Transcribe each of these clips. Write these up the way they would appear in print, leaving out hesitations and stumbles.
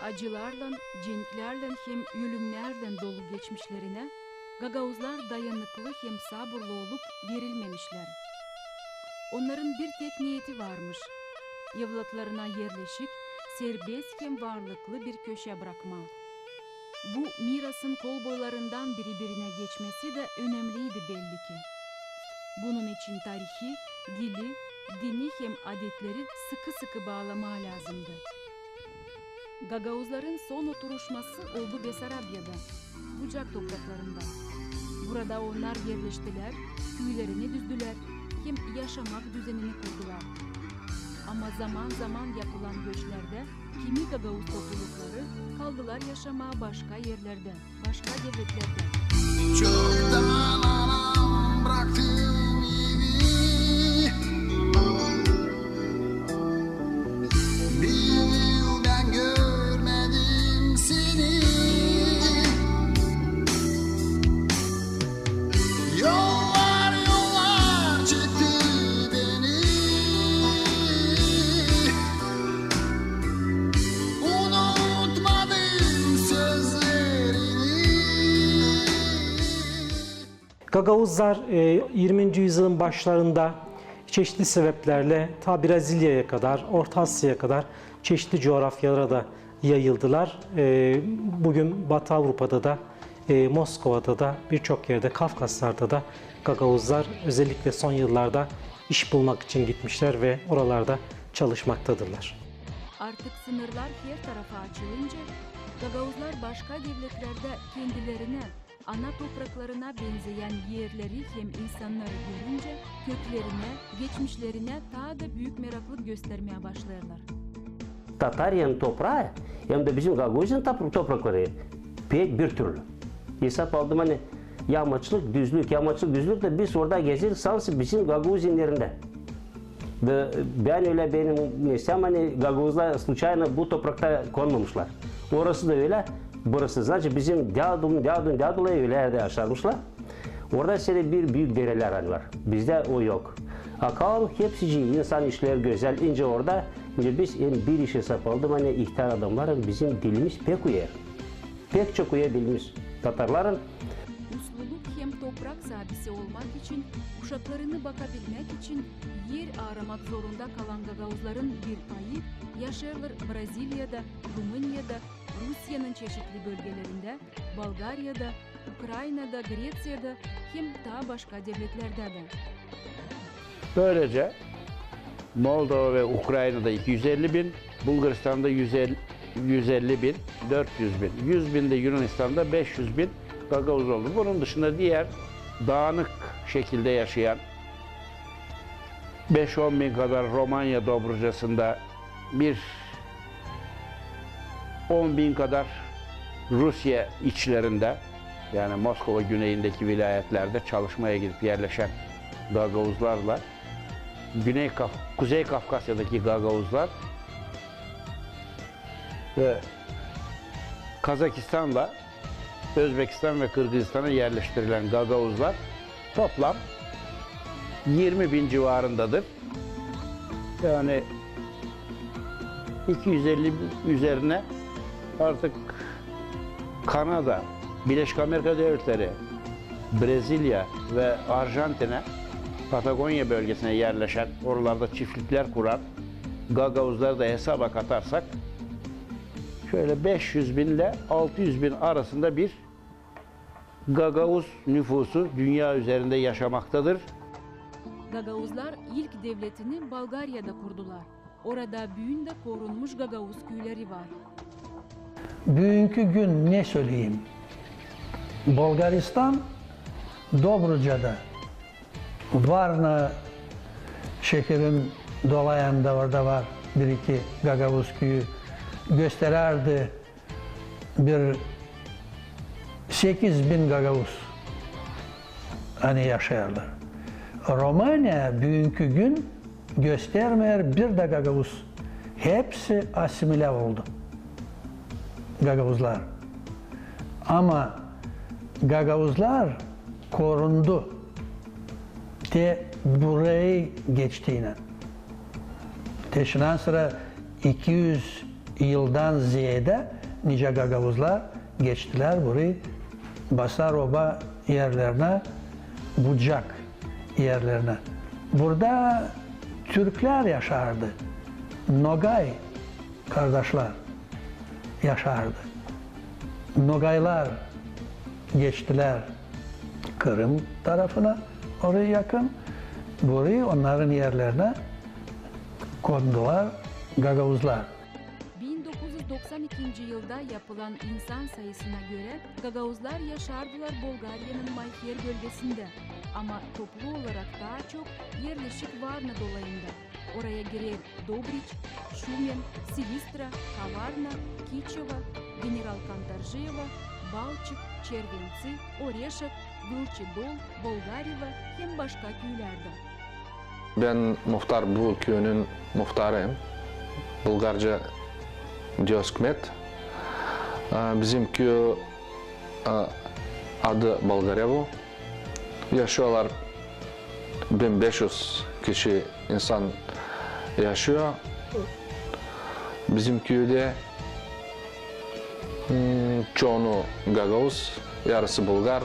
acılarla, cenklerle hem ölümlerle dolu geçmişlerine Gagauzlar dayanıklı hem sabırlı olup verilmemişler. Onların bir tek niyeti varmış. Evlatlarına yerleşik, serbest hem varlıklı bir köşe bırakma. Bu mirasın kol boylarından birbirine geçmesi de önemliydi belli ki. Bunun için tarihi, dili, dini hem adetleri sıkı sıkı bağlama lazımdı. Gagauzların son oturuşması oldu Besarabya'da, Bucak topraklarında. Burada onlar yerleştiler, köylerini düzdüler, hem yaşamak düzenini kurdular. Ama zaman zaman yapılan göçlerde kimi Gagauz toplulukları kaldılar yaşamaya başka yerlerde, başka devletlerde. Çoktan anam bıraktım evi, bir yıl ben görmedim seni. Yollar yollar çekti beni, unutmadım sözlerini. Gagauzlar 20. yüzyılın başlarında çeşitli sebeplerle ta Brezilya'ya kadar, Orta Asya'ya kadar çeşitli coğrafyalara da yayıldılar. Bugün Batı Avrupa'da da, Moskova'da da, birçok yerde, Kafkaslar'da da Gagauzlar özellikle son yıllarda iş bulmak için gitmişler ve oralarda çalışmaktadırlar. Artık sınırlar her tarafa açılınca Gagauzlar başka devletlerde kendilerine, ana topraklarına benzeyen yerleri hem insanları görünce köklerine, geçmişlerine daha da büyük meraklı göstermeye başlarlar. Tataryan toprağı hem de bizim Gagauz'un toprakları pek bir türlü. Hesap aldım hani yamaçlık, düzlük de biz orada gezir sansı bizim Gagauz'un yerinde. Ve ben öyle benim nesem hani Gagauzlar случайно bu toprakta konmamışlar. Orası da öyle, burası zaten bizim dadılı öyle yaşarmışlar. Orada şöyle bir büyük dereler hani var. Bizde o yok. Akalım hepsi insan işler güzel. İnce orada, ince biz bir iş hesap aldım hani ihtiyar adamların bizim dilimiz pek uyar. Pek çok uyar dilimiz. Tatarların Usluluk hem toprak sahibisi olmak için, uşaklarını bakabilmek için yer aramak zorunda kalan Gagauzların bir payı yaşarlar Brezilya'da, Rumanya'da, Rusya'nın çeşitli bölgelerinde, Bulgarya'da, Ukrayna'da, Grecya'da hem daha başka devletlerde de. Böylece Moldova ve Ukrayna'da 250 bin, Bulgaristan'da 150 bin, 400 bin, 100 bin de Yunanistan'da 500 bin Gagauz oldu. Bunun dışında diğer dağınık şekilde yaşayan 5-10 bin kadar Romanya Dobrucası'nda bir 10 bin kadar Rusya içlerinde yani Moskova güneyindeki vilayetlerde çalışmaya gidip yerleşen Gagauzlarla Kuzey Kafkasya'daki Gagauzlar ve Kazakistan'la Özbekistan ve Kırgızistan'a yerleştirilen Gagauzlar toplam 20 bin civarındadır. Yani 250 üzerine artık Kanada, Birleşik Amerika Devletleri, Brezilya ve Arjantin'e, Patagonya bölgesine yerleşen, oralarda çiftlikler kuran Gagauzları da hesaba katarsak şöyle 500 bin ile 600 bin arasında bir Gagauz nüfusu dünya üzerinde yaşamaktadır. Gagauzlar ilk devletini Bulgarya'da kurdular. Orada büyünde korunmuş Gagauz köyleri var. Bugünkü gün ne söyleyeyim? Bulgaristan, Dobruca'da, Varna şehrin dolayında orada var bir iki Gagavuz köyü gösterirdi bir 8 bin Gagavuz hani yaşarlar. Romanya bugünkü gün göstermeyer bir de Gagavuz. Hepsi asimile oldu. Gagavuzlar. Ama Gagavuzlar korundu. De burayı geçtiğine. Teşinden sonra 200 yıldan ziyade nice Gagavuzlar geçtiler burayı Basaroba yerlerine, Bucak yerlerine. Burada Türkler yaşardı. Nogay kardeşler yaşardı. Nogaylar geçtiler Kırım tarafına, oraya yakın. Burayı onların yerlerine kondular Gagavuzlar. 1992 yılda yapılan insan sayısına göre Gagavuzlar yaşardılar Bulgarya'nın Mayhyer bölgesinde. Ama toplu olarak daha çok yerleşik Varna dolayında. Oraya girer Dobriç, Şumen, Silistra, Kavarna, Kiçova, General Kantarjeva, Balçık, Çervenci, Oreşek, Gülçedol, Bolgareva hem başka köylerde. Ben muhtar bu köyünün muhtarıyım. Bulgarca Dioskmet. Bizim köy adı Bolgarevo. Yaşıyorlar 1500 kişi insan yaşıyor. Bizim köyde çoğunu Gagavuz, yarısı Bulgar,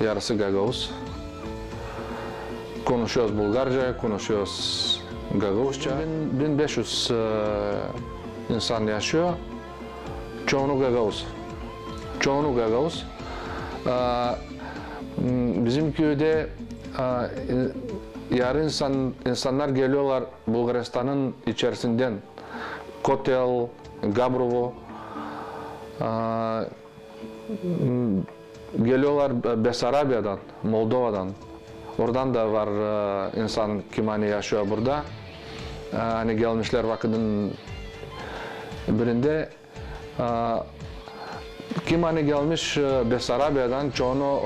yarısı Gagavuz. Konuşuyoruz Bulgarca, konuşuyoruz Gagavuzca. 1500 insan yaşıyor. Çoğunu Gagavuz. Çoğunu Gagavuz. Bizim köyde yarı insanlar geliyorlar Bulgaristan'ın içerisinden. Kotel, Gabrovo. Geliyorlar Besarabya'dan, Moldova'dan. Oradan da var insan kim hani yaşıyor burada. Hani gelmişler vakitinin birinde. Kim hani gelmiş Besarabya'dan,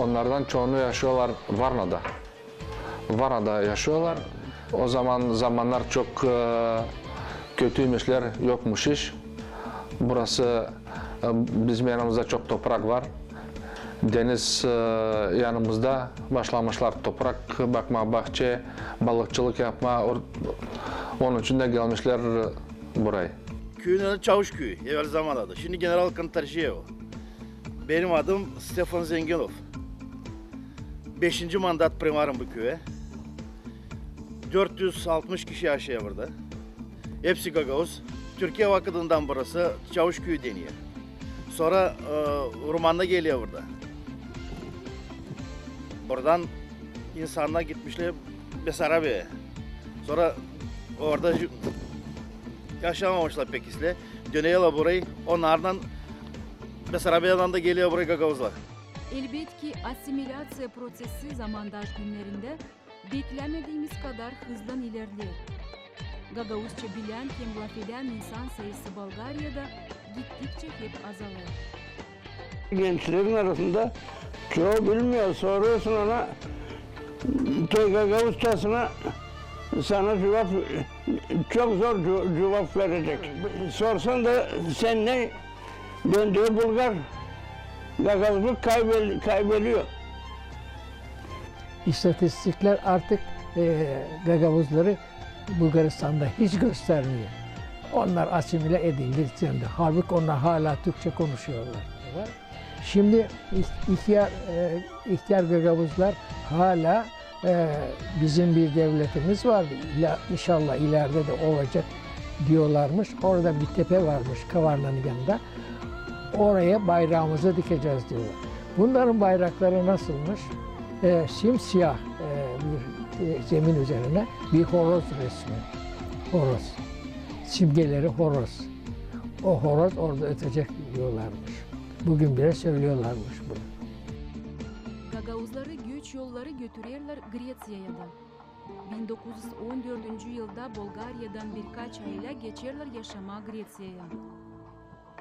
onlardan çoğunu yaşıyorlar Varna'da. Varna'da yaşıyorlar. O zamanlar çok kötüymüşler, yokmuş iş. Burası bizim yanımızda çok toprak var. Deniz yanımızda, başlamışlar toprak bakma, bahçe, balıkçılık yapma. Onun için de gelmişler buraya. Köyün adı Çavuş Köyü, evvel zaman adı. Şimdi General Kantarjiev. Benim adım Stefan Zengelov. 5. mandat primarım bu köye. 460 kişi yaşıyor burada. Hepsi Gagavuz. Türkiye vakıdından burası Çavuş Köyü deniyor. Sonra Ruman'da geliyor burada. Buradan insanlar gitmişler Besarabya'ya. Sonra orada yaşamamışlar pek isle. Dönüyorlar burayı. Onlardan Besarabya'dan da geliyor buraya Gagavuzlar. Elbette ki asimilasyon prosesi zamandaş günlerinde beklemediğimiz kadar hızlan ilerler. Gagavuzca bilen hem laf eden insan sayısı Bulgarya'da gittikçe hep azalır. Gençlerin arasında çoğu bilmiyor. Soruyorsun ona, Gagavuzcasına sana cevap, çok zor cevap verecek. Sorsan da sen ne? Döndüğü Bulgar, Gagavuzluk kaybediyor. İstatistikler artık Gagavuzları Bulgaristan'da hiç göstermiyor. Onlar asimile edildi. Halbuki onlar hala Türkçe konuşuyorlar. Şimdi ihtiyar Gagavuzlar hala bizim bir devletimiz var. İnşallah ileride de olacak diyorlarmış. Orada bir tepe varmış Kavarna'nın yanında. Oraya bayrağımızı dikeceğiz diyorlar. Bunların bayrakları nasılmış? Simsiyah bir zemin üzerine bir horoz resmi. Horoz. Simgeleri horoz. O horoz orada ötecek diyorlarmış. Bugün bile söylüyorlarmış bunu. Gagavuzları göç yolları götürürler Grecya'ya da. 1914 yılda Bulgarya'dan birkaç ayla geçerler yaşama Grecya'ya.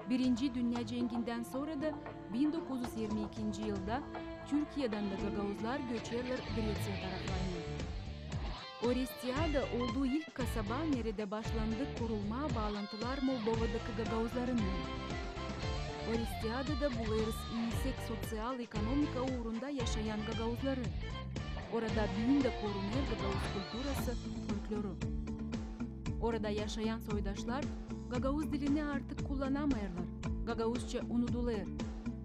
Birinci Dünya Cengi'nden sonra da 1922 yılda Türkiye'den de Gagavuzlar göçerler Grecia taraflarına. Orestiada olduğu ilk kasaba nerede başlandı kurulma bağlantılar Moldova'daki Gagavuzlarınla. Orestiada'da buluruz yüksek sosyal-ekonomika uğrunda yaşayan Gagavuzları. Orada büyünde korunur Gagavuz kültürası, folkloru. Orada yaşayan soydaşlar Gagavuz dilini artık kullanamayırlar. Gagauzca unutulur.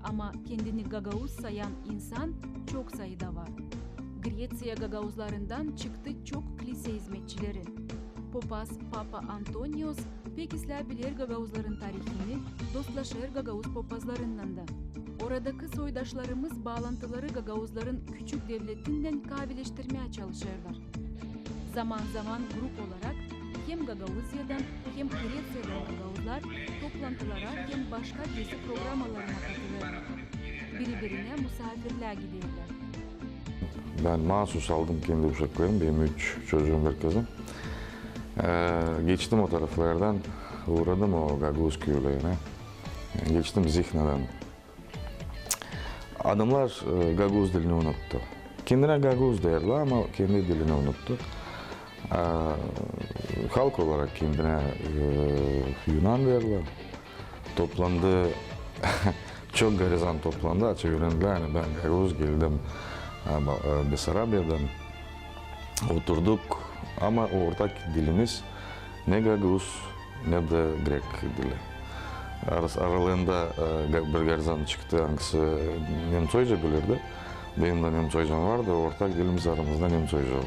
Ama kendini Gagauz sayan insan çok sayıda var. Grecia Gagauzlarından çıktı çok kilise hizmetçileri. Papaz Papa Antonios pek bilir Gagauzların tarihini, dostlaşır Gagauz papazlarından da. Oradaki soydaşlarımız bağlantıları Gagauzların küçük devletinden kavileştirmeye çalışırlar. Zaman zaman grup olarak hem Gagauzya'dan hem Grecia'dan Gagauzlar toplantılara hem başka gezi programalarına katılırlar. Birbirine misafirliğe giderler. Ben mahsus aldım kendi uşaklarım. Benim 3 çocuğum, bir kızım. Geçtim o taraflardan, uğradım o Gagauz köylerine. Geçtim Zihna'dan. Adamlar Gagauz dilini unuttu. Kendine Gagauz derler ama kendi dilini unuttu. Halk olarak kendine Yunan derler. Toplandı, çok garizan toplandı. Açık öğrendiler. Yani ben Gagauz geldim Besarabya'dan. Oturduk ama ortak dilimiz ne Gagauz ne de Grek dili. Aralığında bir garizan çıktı, hangisi Nemcoyca bilirdi. Benim de Nemcoycam vardı, ortak dilimiz aramızda Nemcoyca oldu.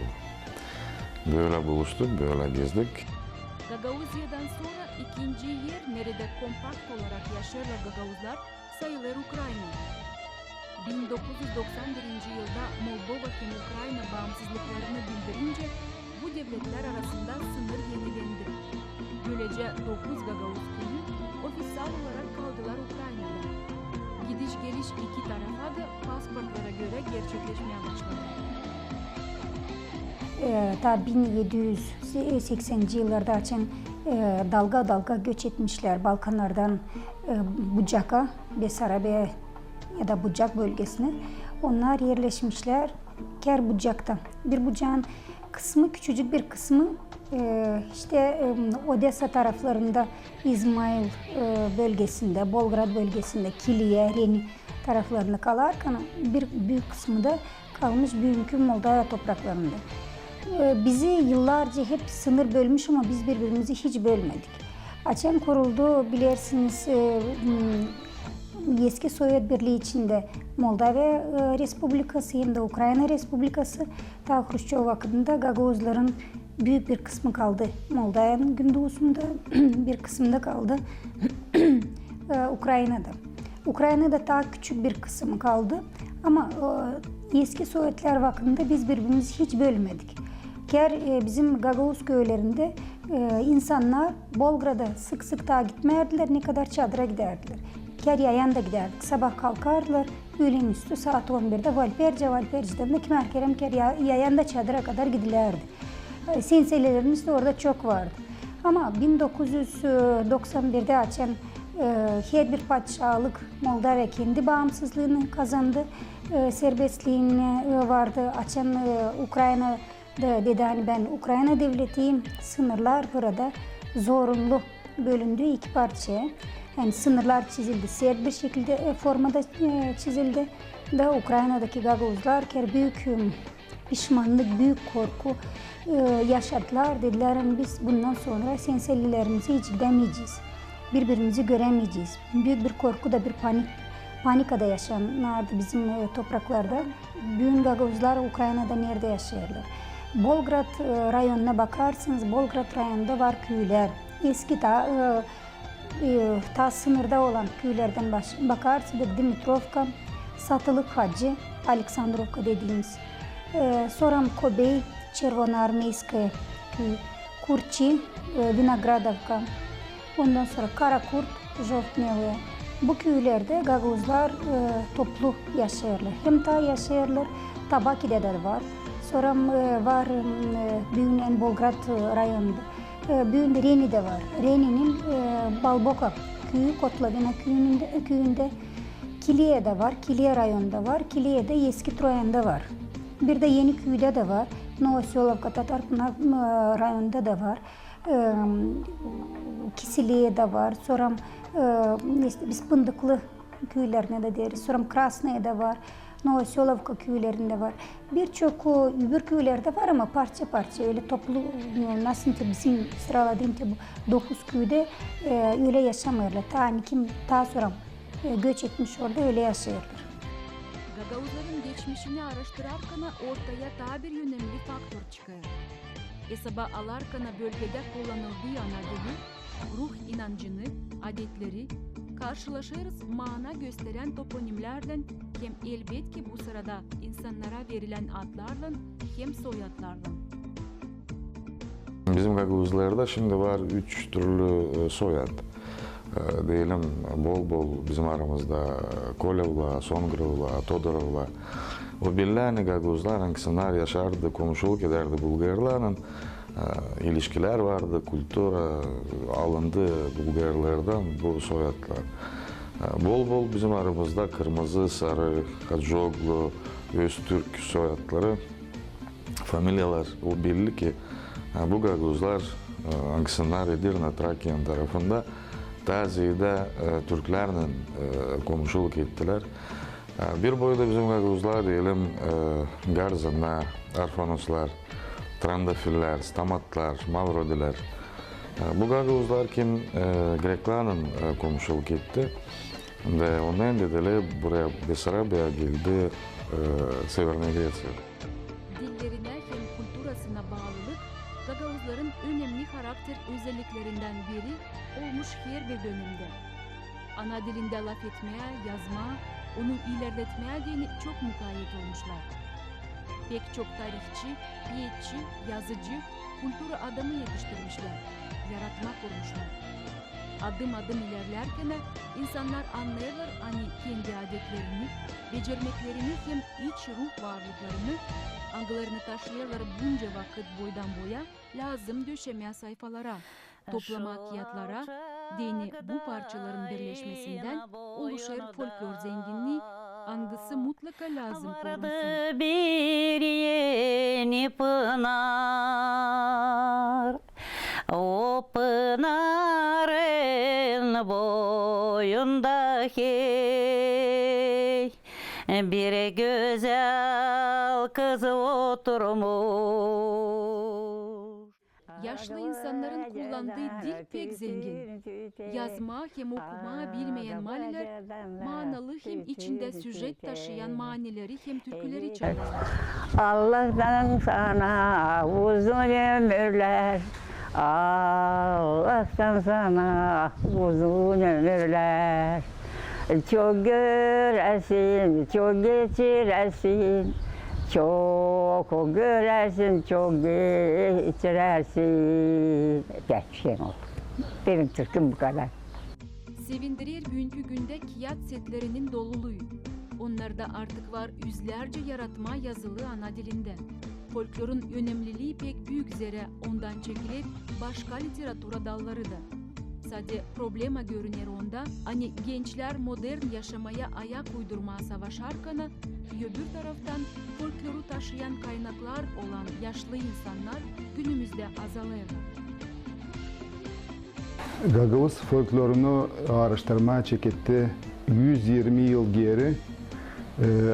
Böyle buluştuk, böyle gezdik. Gagauzya'dan sonra ikinci yer nerede kompakt olarak yaşarlar Gagauzlar sayılır Ukrayna. 1991 yılda Moldova hem Ukrayna bağımsızlıklarını bildirince bu devletler arasında sınır yenilendi. Böylece 9 Gagauz köyü ofisal olarak kaldılar Ukrayna'da. Gidiş geliş iki tarafa da pasportlara göre gerçekleşmeye başladı. Ta 1780'ci yıllarda açan dalga dalga göç etmişler Balkanlardan Bucak'a, Besarabya ya da Bucak bölgesine. Onlar yerleşmişler Kerbucak'ta. Bir Bucak'ın kısmı, küçücük bir kısmı işte Odessa taraflarında, İzmail bölgesinde, Bolgrad bölgesinde, Kiliye, Reni taraflarında kalarken bir büyük kısmı da kalmış bugünkü Moldova topraklarında. Bizi yıllarca hep sınır bölmüş ama biz birbirimizi hiç bölmedik. Açan kuruldu bilirsiniz eski Sovyet Birliği içinde Moldova Respublikası hem de Ukrayna Respublikası. Ta Hruşçov vakitinde Gagauzların büyük bir kısmı kaldı Moldova'nın gündoğusunda, bir kısmında kaldı Ukrayna'da. Ukrayna'da daha küçük bir kısmı kaldı ama eski Sovyetler vaktinde biz birbirimizi hiç bölmedik. Bizim Gagauz köylerinde insanlar Bolgrad'a sık sık daha gitmerdiler, ne kadar çadıra giderdiler. Yayan da giderdik, sabah kalkardılar, öğlen üstü saat 11'de Valperce'den de kimer yayan da çadıra kadar gidilerdi. Sinselerimiz de orada çok vardı. Ama 1991'de açan her bir padişahlık Moldova kendi bağımsızlığını kazandı, serbestliğini vardı. Açan Ukrayna'da dedi hani ben Ukrayna devletiyim, sınırlar burada zorunlu bölündü iki parçaya. Yani sınırlar çizildi, sert bir şekilde formada çizildi. Da Ukrayna'daki Gagauzlar büyük pişmanlık, büyük korku yaşadılar. Dediler hani biz bundan sonra sensellilerimizi hiç gidemeyeceğiz. Birbirimizi göremeyeceğiz. Büyük bir korku da bir panikada yaşanardı bizim topraklarda. Büyük Gagauzlar Ukrayna'da nerede yaşıyorlar? Bolgrad rayonuna bakarsanız Bolgrad rayonunda var köyler. Eski ta sınırda olan köylerden bakarsanız Dimitrovka, Satılık Hacı, Aleksandrovka dediğimiz. Sonra Kobey, Çervonarmeyskaya köy, Kurçi, Vinogradovka. Ondan sonra Karakurt, Jovtnevaya. Bu köylerde Gagauzlar toplu yaşıyorlar. Hem ta yaşıyorlar, Tabaki'de de var. Sonra var Büyünen Bolgrad rayonunda. Büyünde Reni'de var. Reni'nin Balboka köyü, Kotlavina köyünde. Kiliye'de var, Kiliye rayonunda var. Kiliye'de Eski Troyan'da var. Bir de Yeniköy'de de var. Novoselovka Tatarpınar rayonunda da var. Kisiliye'de var. Sonra biz Pındıklı köylerine de deriz. Sonra Krasnaya'da var. Novoselovka köylerinde var. Birçok öbür köylerde var ama parça parça öyle toplu nasıl ki bizim sıraladığım ki bu 9 köyde öyle yaşamıyorlar. Kim daha sonra göç etmiş orada öyle yaşıyorlar. Gagavuzların geçmişini araştırarken ortaya daha bir önemli faktör çıkıyor. Hesaba alarken bölgede kullanıldığı ana dili, ruh inancını, adetleri, karşılaşırız mana gösteren toponimlerden hem elbet ki bu sırada insanlara verilen adlarla hem soyadlarla. Bizim Gagavuzlarda şimdi var 3 türlü soyad. Diyelim bol bizim aramızda Kolevla, Songrovla, Todorovla. O belli Gagavuzlar hangisler yaşardı, komşuluk ederdi Bulgarlarla. İlişkiler vardı, kültüre alındı Bulgarlardan bu soyadlar. Bol bizim aramızda kırmızı, sarı, Hacoglu, Öztürk soyadları, familyalar. O belli ki bu Gagavuzlar hangisler Edirne, Trakya tarafında Tazi'de Türklerle komşuluk ettiler. Bir boyda bizim Gagavuzlar diyelim Garzanlar, Arfanoslar, Trandafiller, Stamatlar, Mavrodiler. Bu Gagavuzlar kim Greklerle komşuluk etti ve ondan dolayı buraya Besarabya geldi Severna Grecia. Dillerine hem kültürasına bağlılık Gagavuzların önemli karakter özelliklerinden biri olmuş her bir dönemde. Ana dilinde laf etmeye, yazma, onu ilerletmeye deni çok mukayyet olmuşlar. Pek çok tarihçi, piyetçi, yazıcı, kültür adamı yetiştirmişler, yaratma kurmuşlar. Adım adım ilerlerken insanlar anlayırlar hani kendi adetlerini, becermeklerini hem iç ruh varlıklarını, angılarını taşıyırlar bunca vakit boydan boya lazım döşemeye sayfalara, toplama akiyatlara, dini bu parçaların birleşmesinden oluşur folklor zenginliği, angısı mutlaka lazım korunsun. Bir yeni pınar, o pınarın boyundaki bir güzel kız oturmuş. Yaşlı insanların kullandığı dil pek zengin. Yazma hem okuma bilmeyen maniler, manalı hem içinde süjet taşıyan manileri hem türküleri çalar. Allah'tan sana uzun ömürler, Allah'tan sana uzun ömürler. Çok göresin, çok geçiresin, çok göresin, çok geçirersin. Pek şey oldu. Benim türküm bu kadar. Sevindirir bugünkü günde kiyat setlerinin doluluğu. Onlarda artık var yüzlerce yaratma yazılı ana dilinde. Folklorun önemliliği pek büyük zere ondan çekilir başka literatura dalları da. Sadece problema görünür onda, hani gençler modern yaşamaya ayak uydurmaya savaşarken, öbür taraftan folkloru taşıyan kaynaklar olan yaşlı insanlar günümüzde azalıyor. Gagavuz folklorunu araştırmaya çekitti 120 yıl geri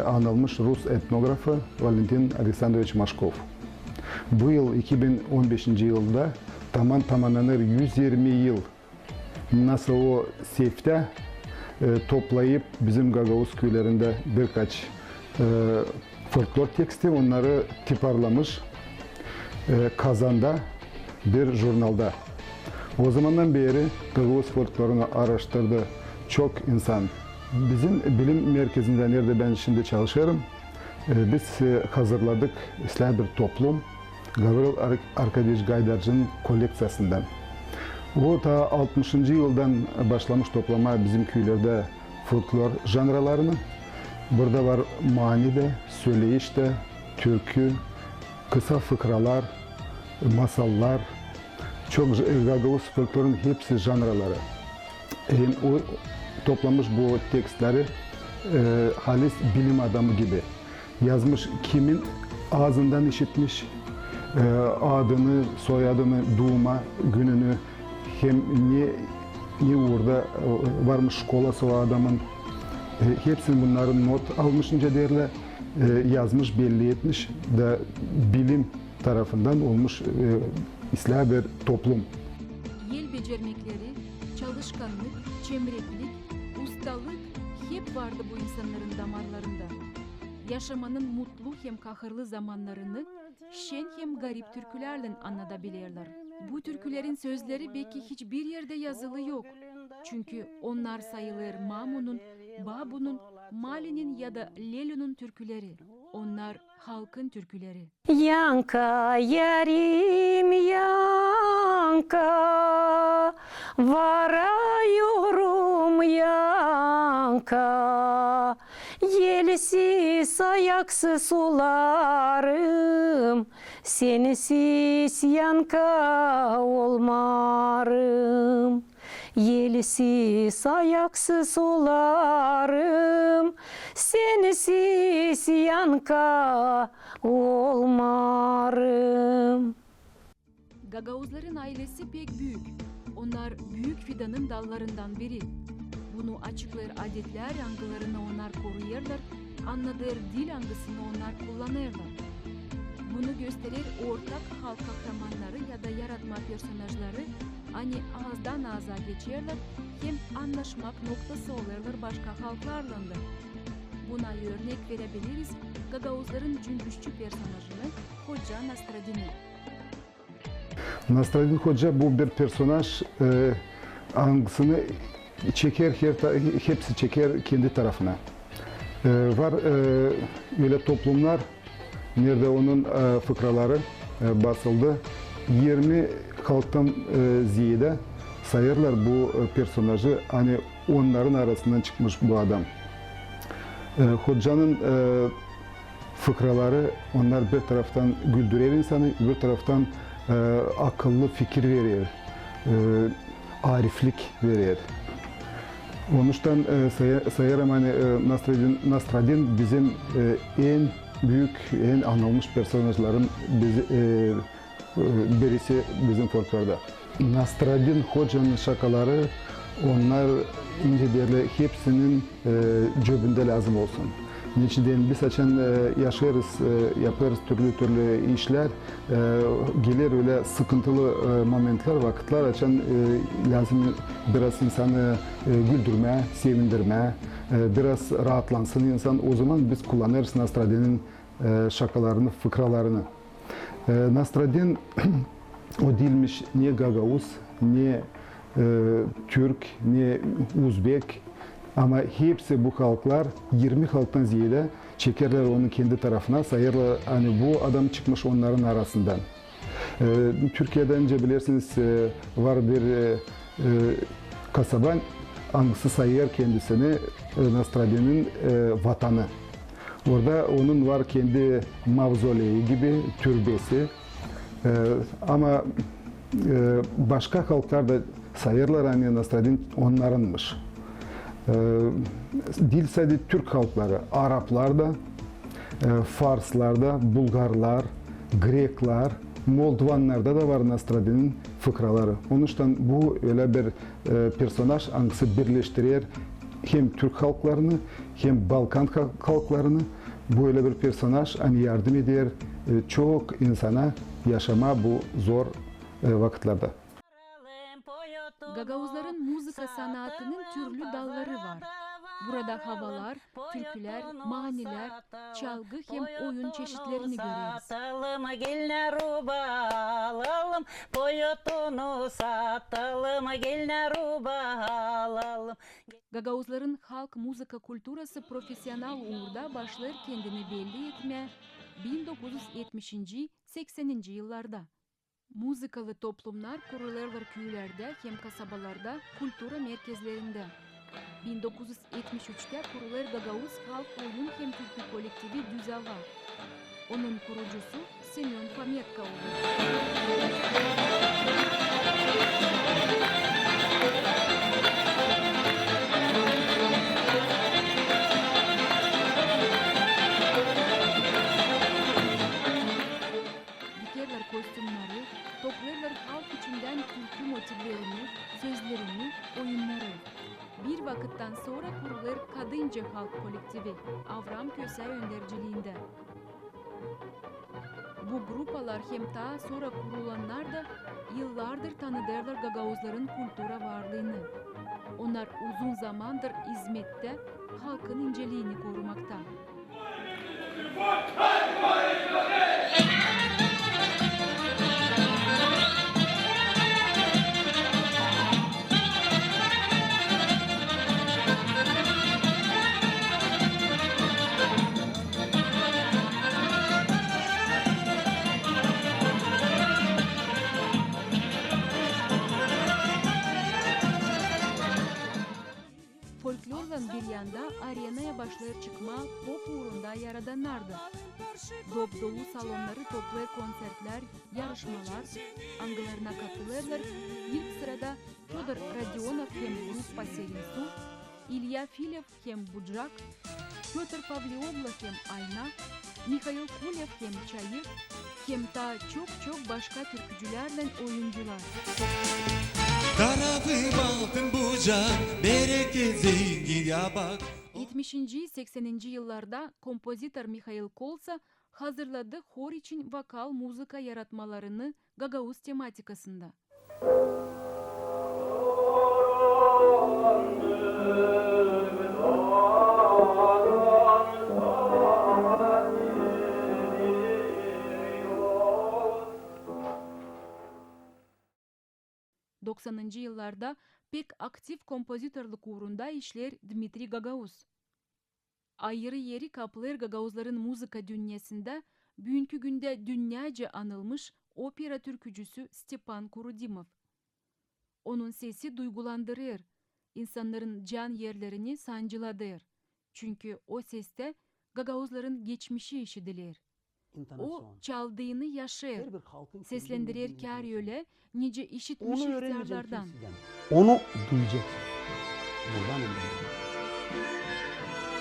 anılmış Rus etnografı Valentin Alexandrovich Mashkov. Bu yıl 2015 yılda tamamlanır 120 yıl. Nasıl o sefte toplayıp bizim Gagavuz köylerinde birkaç folklor teksti onları tiparlamış Kazan'da bir jurnalda. O zamandan beri Gagavuz folklorunu araştırdı çok insan. Bizim bilim merkezinde nerede ben şimdi çalışıyorum, biz hazırladık İslam bir toplum Gavril Arkadiyevich Gaydarcı'nın koleksiyasından. O ta 60. yıldan başlamış toplama bizim köylerde folklor janralarını. Burada var mani de, söyleyiş de, türkü, kısa fıkralar, masallar. Çok Gagavuz folklorun hepsi janraları. O toplamış bu tekstleri halis bilim adamı gibi yazmış. Kimin ağzından işitmiş, adını, soyadını, doğma gününü, hem niye orada varmış şkolası o adamın, Hepsini bunların not almışınca derler, yazmış, belli etmiş da bilim tarafından olmuş İslah bir toplum. El becermekleri, çalışkanlık, cömertlik, ustalık hep vardı bu insanların damarlarında. Yaşamanın mutlu hem kahırlı zamanlarını şen hem garip türkülerle anlatabilirler. Bu türkülerin sözleri belki hiçbir yerde yazılı yok. Çünkü onlar sayılır Mamu'nun, Babu'nun, Mali'nin ya da Lelu'nun türküleri. Onlar halkın türküleri. Yanka yarim yanka, varıyorum yanka. Yelsiz ayaksız sularım, sensiz yanka olmarım. Yelsiz ayaksız sularım, sensiz yanka olmarım. Gagauzların ailesi pek büyük. Onlar büyük fidanın dallarından biri. Bunu açıklar adetler angılarını onlar koruyarlar, anladığı dil angısını onlar kullanırlar. Bunu gösterir ortak halk kahramanları ya da yaratma personajları hani ağızdan ağza geçerler hem anlaşmak noktası olurlar başka halklarla da. Buna örnek verebiliriz Gagauzların cümbüşçü personajını Hoca Nasradin'i. Nasradin Hoca bu bir personaj, angısını çeker, hepsi çeker kendi tarafına. Var öyle toplumlar nerede onun fıkraları basıldı. 20 halktan ziyade sayarlar bu personajı, hani onların arasından çıkmış bu adam. Hoca'nın fıkraları onlar bir taraftan güldürür insanı, bir taraftan akıllı fikir verir, ariflik verir. Onuştan sayarım hani Nasradin bizim en büyük, en anılmış personajların birisi bizim folklorda. Nasradin Hoca'nın şakaları, onlar ince derler hepsinin cebinde lazım olsun. Niçin biz açan yaşarız, yaparız türlü işler, gelir öyle sıkıntılı momentler, vakitler açan lazım biraz insanı güldürmeye, sevindirmeye, biraz rahatlansın insan. O zaman biz kullanırız Nasradin'in şakalarını, fıkralarını. Nasradin o dilmiş ne Gagauz, ne Türk, ne Uzbek. Ama hepsi bu halklar 20 halktan ziyade çekerler onu kendi tarafına, sayarlar hani bu adam çıkmış onların arasından. Türkiye'de önce bilirsiniz var bir kasaba, hangisi sayar kendisini Nasradin'in vatanı. Orada onun var kendi mavzoleyi gibi türbesi. Ama başka halklar da sayarlar hani Nasradin onlarınmış. Dil sadece Türk halkları, Araplar da, Farslar da, Bulgarlar, Grekler, Moldovanlarda da var Nasradin'in fıkraları. Onun için bu öyle bir personaj hangisi birleştirir hem Türk halklarını hem Balkan halklarını. Bu öyle bir personaj hani yardım eder çok insana yaşama bu zor vakitlerde. Gagauzların müzika sanatının türlü dalları var. Burada havalar, türküler, maniler, çalgı hem oyun çeşitlerini görüyoruz. Gagauzların halk müzika kulturası profesyonel uğurda başlar kendini belli etmeye 1970-80. yıllarda. Müzikalı toplumlar kurulurlar köylerde hem kasabalarda, kültüra merkezlerinde. 1973'te kurulur Gagauz Halk Oyun hem Türkü kolektivi Düzava. Onun kurucusu Semyon Fometka oldu. Dikerler kostümleri, toplarlar halk içinden türkü motiflerini, sözlerini, oyunları. Bir vakitten sonra kurulur Kadınca Halk Kolektivi Avram Köse önderciliğinde. Bu gruppalar hem daha sonra kurulanlar da yıllardır tanıdırlar Gagavuzların kültüre varlığını. Onlar uzun zamandır hizmette halkın inceliğini korumakta. Folklorla bir yanda arenaya başlayıp çıkma pop uğrunda yaradanlardı. Dop dolu salonları toplayıp konsertler, yarışmalar, angılarına katılırlar. İlk sırada Fyodor Rodionov hem gruppa Serin, İlya Filev hem Bucak, Pyotr Pavlioglu hem Ayna, Mikhail Kulev hem Çayır, hem daha çok başka türkücülerle oyuncular. Tarafı altın bucak, bereket zengin yabak. 70. 80. yıllarda kompozitör Mikhail Kolsa hazırladı hor için vokal müzika yaratmalarını Gagavuz tematikasında. ...90. yıllarda pek aktif kompozitörlük uğrunda işler Dmitri Gagauz. Ayrı yeri kaplar Gagavuzların müzika dünyasında bugünkü günde dünyaca anılmış opera türkücüsü Stepan Kurudimov. Onun sesi duygulandırır, insanların can yerlerini sancıladır. Çünkü o seste Gagavuzların geçmişi işitilir. O çaldığını yaşar, seslendirir kâr öyle nice işitmiş ihtiyarlardan. Onu duyacaksın. Buradan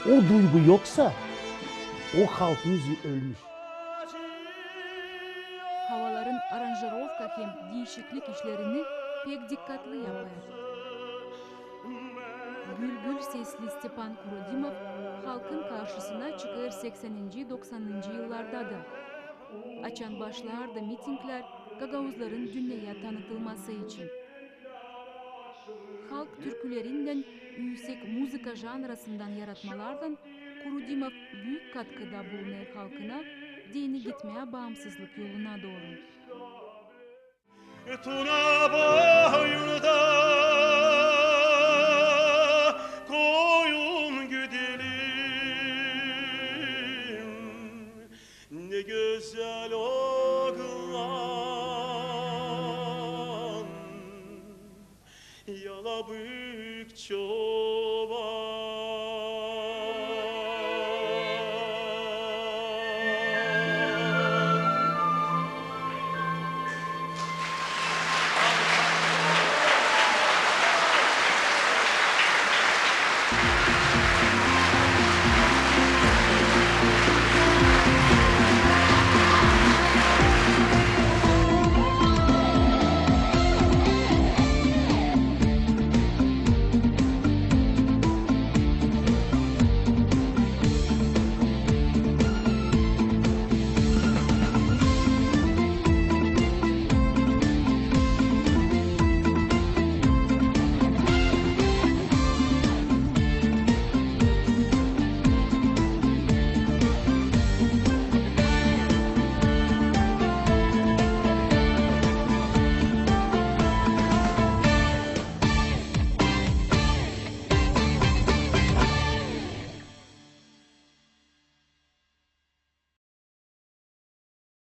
o duygu yoksa o halkımız ölmüş. Havaların aranjировка hem değişiklik işlerini pek dikkatli yapar. Bülbül sesli Stepan Kurudimov halkın karşısına çıkar 80. 90. yıllarda da. Açan başlarda mitingler Gagavuzların dünyaya tanıtılması için. Halk türkülerinden yüksek müzika janrasından yaratmalardan Kurudimov büyük katkıda bulunur halkına, dini gitmeye bağımsızlık yoluna doğru. Tuna boyunda koyun güdelim, ne güzel oğlan, yalabık çoban.